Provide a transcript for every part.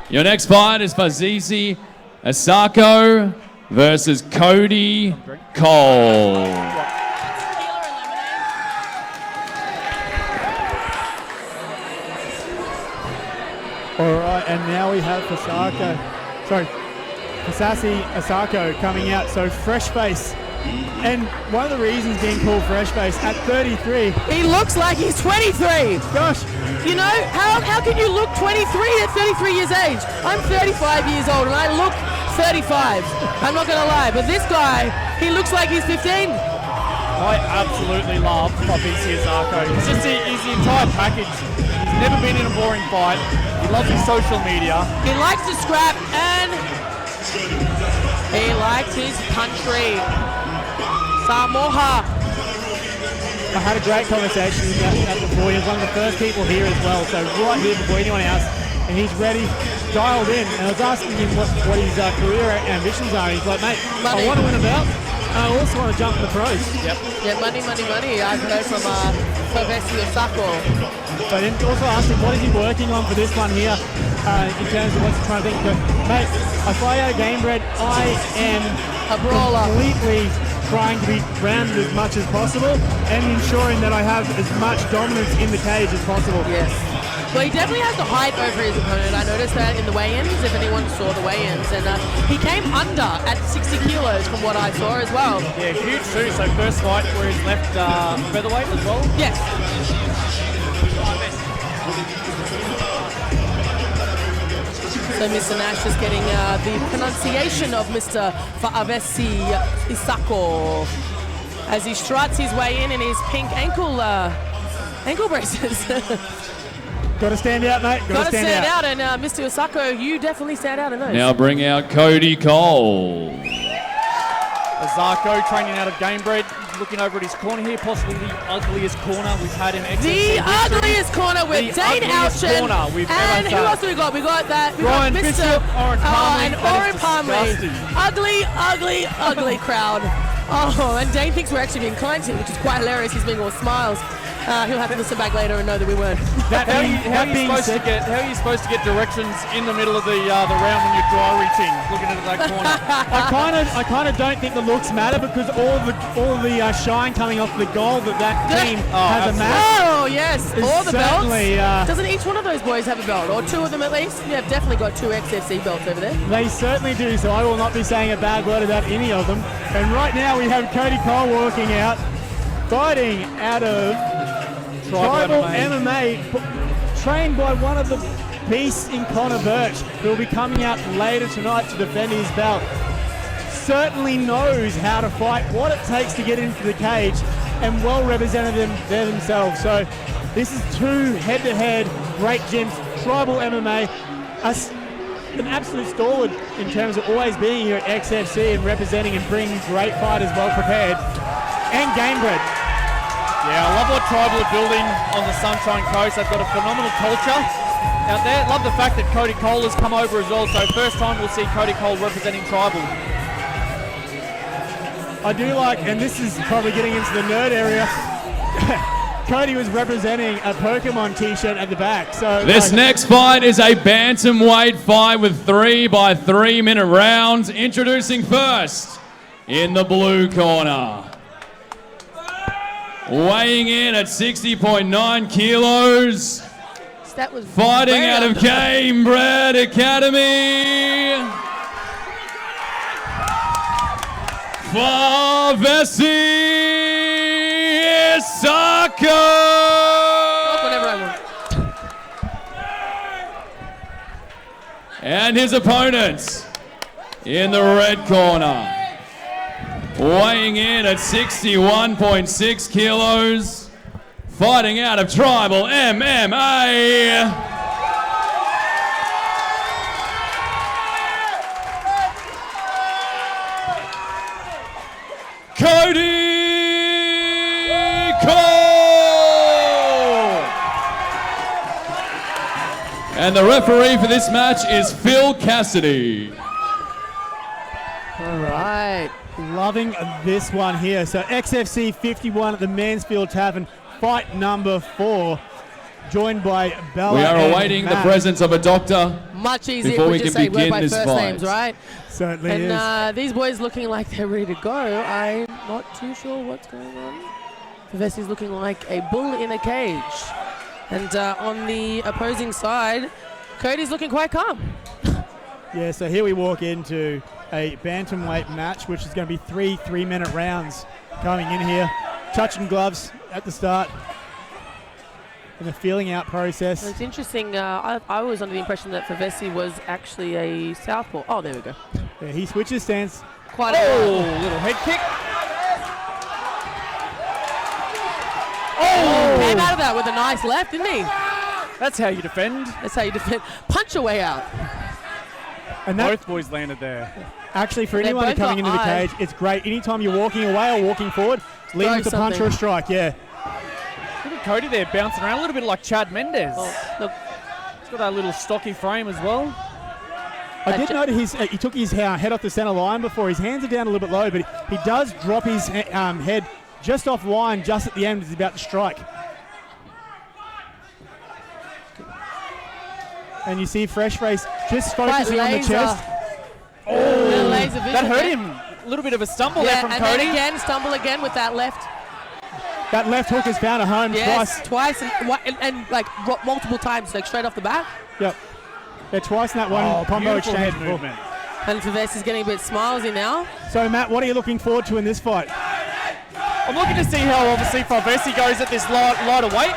Your next fight is Faavesi Isaako versus Cody Cole. All right, and now we have Faavesi Isaako coming out. So fresh face. And one of the reasons being called fresh face at 33. He looks like he's 23. Gosh. You know, how can you look 23 at 33 years age? I'm 35 years old and I look 35. I'm not going to lie, but this guy, he looks like he's 15. I absolutely love Faavesi Isaako. He's the entire package. He's never been in a boring fight. He loves his social media. He likes to scrap and he likes his country. Samoa. I had a great conversation with that before. He was one of the first people here as well, so right here before anyone else, and he's ready, dialed in. And I was asking him what his career ambitions are. He's like, mate, money. I want to win a belt. I also want to jump in the pros. Yep. Yeah, money. I've heard from Faavesi Isaako. But then also asked him, what is he working on for this one here in terms of what's he trying to think. But, mate, I fly out of game bred. I am a brawler. Completely trying to be grounded as much as possible and ensuring that I have as much dominance in the cage as possible. Yes. Well, he definitely has the height over his opponent. I noticed that in the weigh-ins, if anyone saw the weigh-ins. And he came under at 60 kilos from what I saw as well. Yeah, huge too. So first fight where he's left featherweight as well? Yes. So Mr. Nash is getting the pronunciation of Mr. Faavesi Isaako as he struts his way in his pink ankle braces. Got to stand out, mate. Got to stand out. And Mr. Isaako, you definitely stand out in those. Now bring out Cody Cole. Isaako training out of game bred, looking over at his corner here, possibly the ugliest corner we've had in XFC. The ugliest corner with Dane Ouchen. And who else do we got? We got that. We Brian got Mr. Bishop, Oren Palmley. And Oren Palmley. Ugly crowd. Oh, and Dane thinks we're actually being kind to him, which is quite hilarious. He's being all smiles. He'll have to listen back later and know that we weren't. How are you supposed to get directions in the middle of the round when you're dry reaching, looking into that corner? I kind of don't think the looks matter because all the shine coming off the gold that team has amassed. Oh yes, all the belts. Doesn't each one of those boys have a belt, or two of them at least? Yeah, I've definitely got two XFC belts over there. They certainly do. So I will not be saying a bad word about any of them. And right now we have Cody Cole walking out, fighting out of Tribal MMA, trained by one of the beasts in Connor Birch, who will be coming out later tonight to defend his belt. Certainly knows how to fight, what it takes to get into the cage, and well represented them there themselves. So this is two head-to-head great gyms, Tribal MMA, an absolute stalwart in terms of always being here at XFC and representing and bringing great fighters well prepared, and game bred. Yeah, I love what Tribal are building on the Sunshine Coast. They've got a phenomenal culture out there. Love the fact that Cody Cole has come over as well. So first time we'll see Cody Cole representing Tribal. I do like, and this is probably getting into the nerd area, Cody was representing a Pokemon t-shirt at the back. So this next fight is a bantamweight fight with 3 by 3 minute rounds. Introducing first in the blue corner. Weighing in at 60.9 kilos. That was fighting out of Game Bred Academy. Faavesi Isaako. And his opponents in the red corner. Weighing in at 61.6 kilos, fighting out of Tribal MMA, Cody Cole! And the referee for this match is Phil Cassidy. All right. Loving this one here. So XFC 51 at the Mansfield Tavern, fight number 4. joined by Bella. We are and awaiting the Matt. presence of a doctor. Much easier Before if we we just can say word by begin first this names, fight. right? Certainly is. And these boys looking like they're ready to go. I'm not too sure what's going on. Faavesi's looking like a bull in a cage. And on the opposing side, Cody's looking quite calm. Yeah, so here we walk into a bantamweight match, which is going to be three 3-minute rounds coming in here. Touching gloves at the start. And the feeling out process. It's interesting. I was under the impression that Faavesi was actually a southpaw. Oh, there we go. Yeah, he switches stance. Quite a Little head kick. Came out of that with a nice left, didn't he? That's how you defend. That's how you defend. Punch your way out. And that, Both boys landed there. actually, for They anyone both coming got into the eyes. cage, it's great. Anytime you're walking away or walking forward, lead with a punch something. or a strike, yeah. Look at Cody there bouncing around a little bit like Chad Mendes. Oh, look, He's got that little stocky frame as well. I did notice he took his head off the center line before. His hands are down a little bit low, but he does drop his head just off line, just at the end as he's about to strike. And you see Fresh Face just focusing on the laser. chest. little laser vision That hurt there. him. A little bit of a stumble Yeah, there from and Cody. then again, stumble again with that left. That left hook has found a home Yes, twice. and like multiple times, like straight off the bat. Yep. Yeah, twice in that one combo Beautiful exchange. head movement. And Faavesi's getting a bit smilesy now. So, Matt, what are you looking forward to in this fight? I'm looking to see how obviously Faavesi goes at this lighter weight.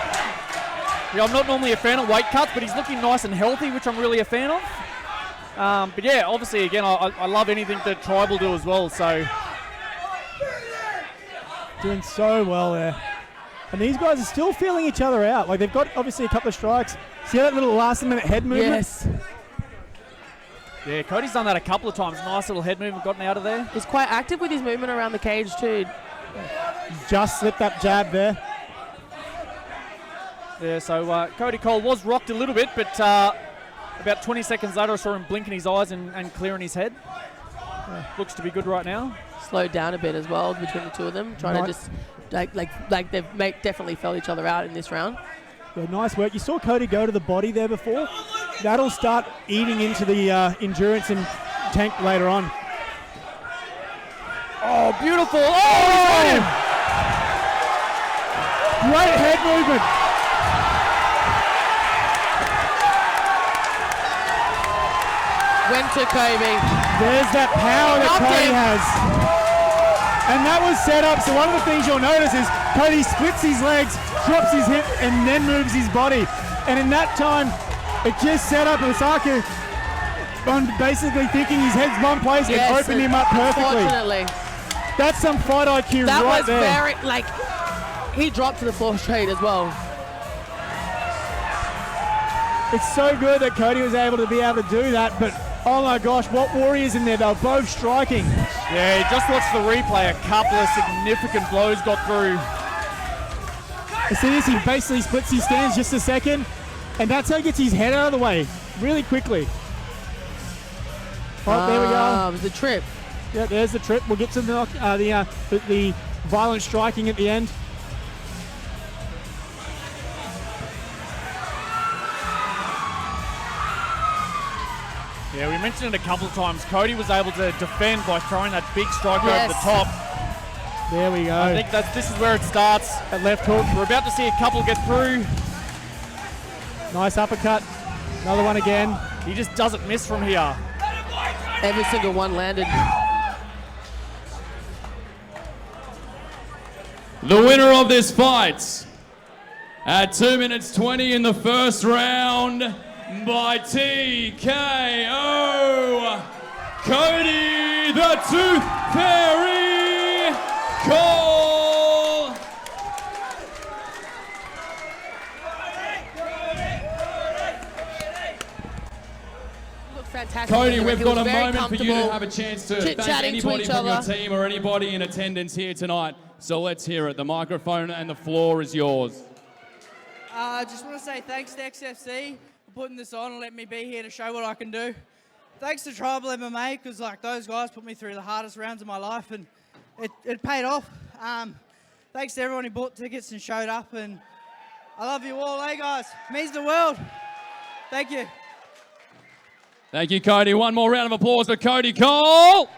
Yeah, I'm not normally a fan of weight cuts, but he's looking nice and healthy, which I'm really a fan of. But yeah, obviously, again, I love anything that Tribal do as well. So Doing so well there. And these guys are still feeling each other out. Like, they've got, obviously, a couple of strikes. See that little last-minute head movement? Yes. yeah, Cody's done that a couple of times. Nice little head movement, gotten out of there. He's quite active with his movement around the cage too. Just slipped that jab there. Yeah, so Cody Cole was rocked a little bit, but about 20 seconds later I saw him blinking his eyes and clearing his head. Looks to be good right now. Slowed down a bit as well between the two of them, trying to just like they've definitely felt each other out in this round. Yeah, nice work. You saw Cody go to the body there before. That'll start eating into the endurance and tank later on. Oh, beautiful. Oh, he's got him. Great head movement. Went to Kobe. There's that power that Knocked Cody him. has. And that was set up. So one of the things you'll notice is Cody splits his legs, drops his hip, and then moves his body. And in that time, it just set up Isaako on basically thinking his head's one place and opened him up perfectly. Unfortunately, That's some fight IQ that right was there. very he dropped to the floor straight as well. It's so good that Cody was able to be able to do that, but oh my gosh, what warriors in there. They were both striking. Yeah, just watch the replay. A couple of significant blows got through. You see this? He basically splits his stance just a second, and that's how he gets his head out of the way really quickly. Oh, there we go. The trip. Yeah, there's the trip. We'll get to the violent striking at the end. Yeah, we mentioned it a couple of times. Cody was able to defend by throwing that big strike over the top. There we go. I think this is where it starts. That left hook. We're about to see a couple get through. Nice uppercut. Another one again. He just doesn't miss from here. Every single one landed. The winner of this fight at 2 minutes 20 in the first round by TKO, Cody the Tooth Fairy Cole. Looked fantastic. Cody, He we've was got a very moment for you to comfortable. have a chance to thank Chit-chatting to anybody each from your other. team or anybody in attendance here tonight. So let's hear it. The microphone and the floor is yours. I just want to say thanks to XFC for putting this on and letting me be here to show what I can do. Thanks to Tribal MMA, because like those guys put me through the hardest rounds of my life, and it paid off. Thanks to everyone who bought tickets and showed up, and I love you all, hey guys. Means the world. Thank you. Thank you, Cody. One more round of applause for Cody Cole.